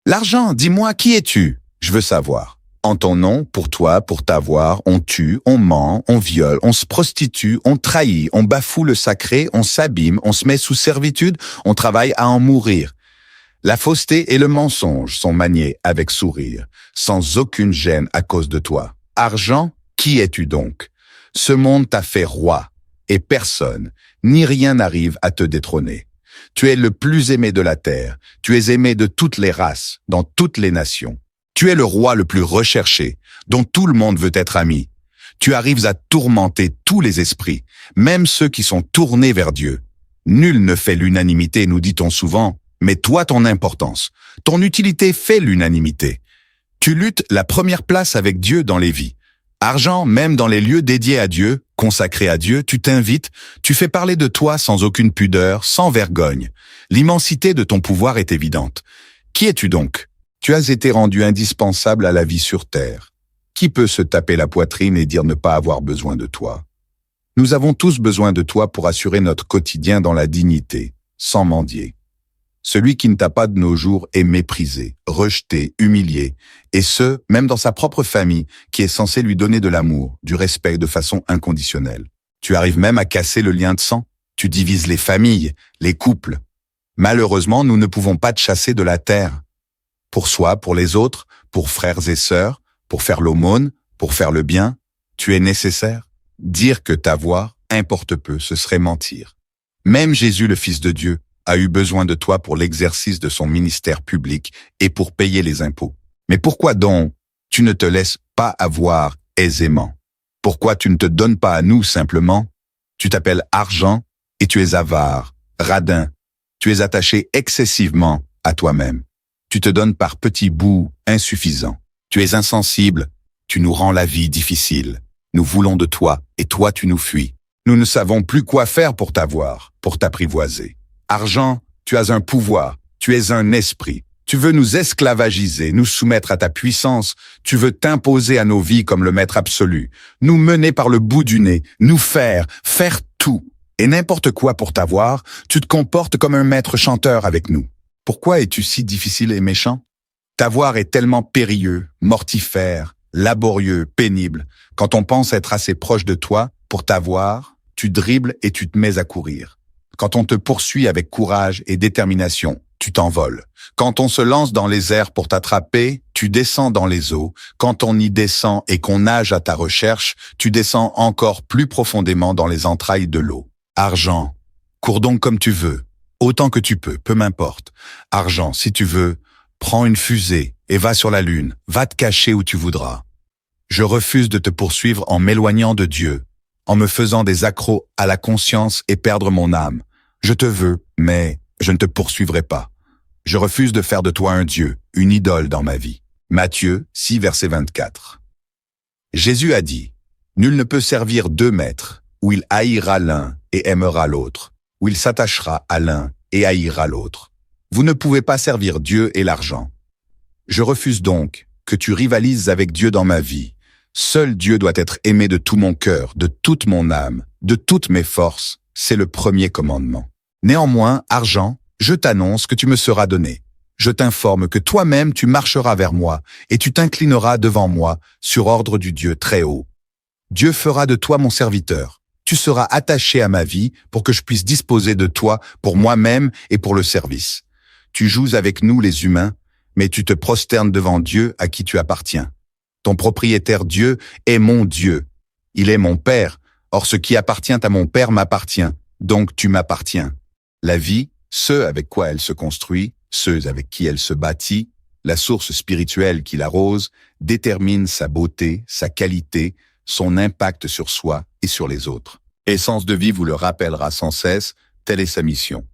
L'argent, dis-moi, qui es-tu? Je veux savoir. En ton nom, pour toi, pour t'avoir, on tue, on ment, on viole, on se prostitue, on trahit, on bafoue le sacré, on s'abîme, on se met sous servitude, on travaille à en mourir. La fausseté et le mensonge sont maniés avec sourire, sans aucune gêne à cause de toi. Argent, qui es-tu donc? Ce monde t'a fait roi, et personne, ni rien n'arrive à te détrôner. Tu es le plus aimé de la terre, tu es aimé de toutes les races, dans toutes les nations. Tu es le roi le plus recherché, dont tout le monde veut être ami. Tu arrives à tourmenter tous les esprits, même ceux qui sont tournés vers Dieu. Nul ne fait l'unanimité, nous dit-on souvent, mais toi ton importance, ton utilité fait l'unanimité. Tu luttes la première place avec Dieu dans les vies. Argent, même dans les lieux dédiés à Dieu, consacrés à Dieu, tu t'invites, tu fais parler de toi sans aucune pudeur, sans vergogne. L'immensité de ton pouvoir est évidente. Qui es-tu donc? Tu as été rendu indispensable à la vie sur terre. Qui peut se taper la poitrine et dire ne pas avoir besoin de toi? Nous avons tous besoin de toi pour assurer notre quotidien dans la dignité, sans mendier. Celui qui ne t'a pas de nos jours est méprisé, rejeté, humilié, et ce, même dans sa propre famille, qui est censée lui donner de l'amour, du respect de façon inconditionnelle. Tu arrives même à casser le lien de sang. Tu divises les familles, les couples. Malheureusement, nous ne pouvons pas te chasser de la terre. Pour soi, pour les autres, pour frères et sœurs, pour faire l'aumône, pour faire le bien, tu es nécessaire. Dire que t'avoir importe peu, ce serait mentir. Même Jésus, le Fils de Dieu, a eu besoin de toi pour l'exercice de son ministère public et pour payer les impôts. Mais pourquoi donc tu ne te laisses pas avoir aisément? Pourquoi tu ne te donnes pas à nous simplement? Tu t'appelles argent et tu es avare, radin. Tu es attaché excessivement à toi-même. Tu te donnes par petits bouts insuffisants. Tu es insensible, tu nous rends la vie difficile. Nous voulons de toi et toi tu nous fuis. Nous ne savons plus quoi faire pour t'avoir, pour t'apprivoiser. Argent, tu as un pouvoir, tu es un esprit. Tu veux nous esclavagiser, nous soumettre à ta puissance. Tu veux t'imposer à nos vies comme le maître absolu. Nous mener par le bout du nez, nous faire tout. Et n'importe quoi pour t'avoir, tu te comportes comme un maître chanteur avec nous. Pourquoi es-tu si difficile et méchant? T'avoir est tellement périlleux, mortifère, laborieux, pénible. Quand on pense être assez proche de toi, pour t'avoir, tu dribbles et tu te mets à courir. Quand on te poursuit avec courage et détermination, tu t'envoles. Quand on se lance dans les airs pour t'attraper, tu descends dans les eaux. Quand on y descend et qu'on nage à ta recherche, tu descends encore plus profondément dans les entrailles de l'eau. Argent, cours donc comme tu veux, autant que tu peux, peu m'importe. Argent, si tu veux, prends une fusée et va sur la lune, va te cacher où tu voudras. Je refuse de te poursuivre en m'éloignant de Dieu, en me faisant des accros à la conscience et perdre mon âme. Je te veux, mais je ne te poursuivrai pas. Je refuse de faire de toi un Dieu, une idole dans ma vie. Matthieu 6, verset 24. Jésus a dit, « Nul ne peut servir deux maîtres, où il haïra l'un et aimera l'autre, où il s'attachera à l'un et haïra l'autre. Vous ne pouvez pas servir Dieu et l'argent. Je refuse donc que tu rivalises avec Dieu dans ma vie. Seul Dieu doit être aimé de tout mon cœur, de toute mon âme, de toutes mes forces. C'est le premier commandement. Néanmoins, argent, je t'annonce que tu me seras donné. Je t'informe que toi-même tu marcheras vers moi et tu t'inclineras devant moi sur ordre du Dieu très haut. Dieu fera de toi mon serviteur. Tu seras attaché à ma vie pour que je puisse disposer de toi pour moi-même et pour le service. Tu joues avec nous les humains, mais tu te prosternes devant Dieu à qui tu appartiens. Ton propriétaire Dieu est mon Dieu. Il est mon Père. Or ce qui appartient à mon Père m'appartient. Donc tu m'appartiens. La vie, ce avec quoi elle se construit, ceux avec qui elle se bâtit, la source spirituelle qui l'arrose, détermine sa beauté, sa qualité, son impact sur soi et sur les autres. Essence de vie vous le rappellera sans cesse, telle est sa mission.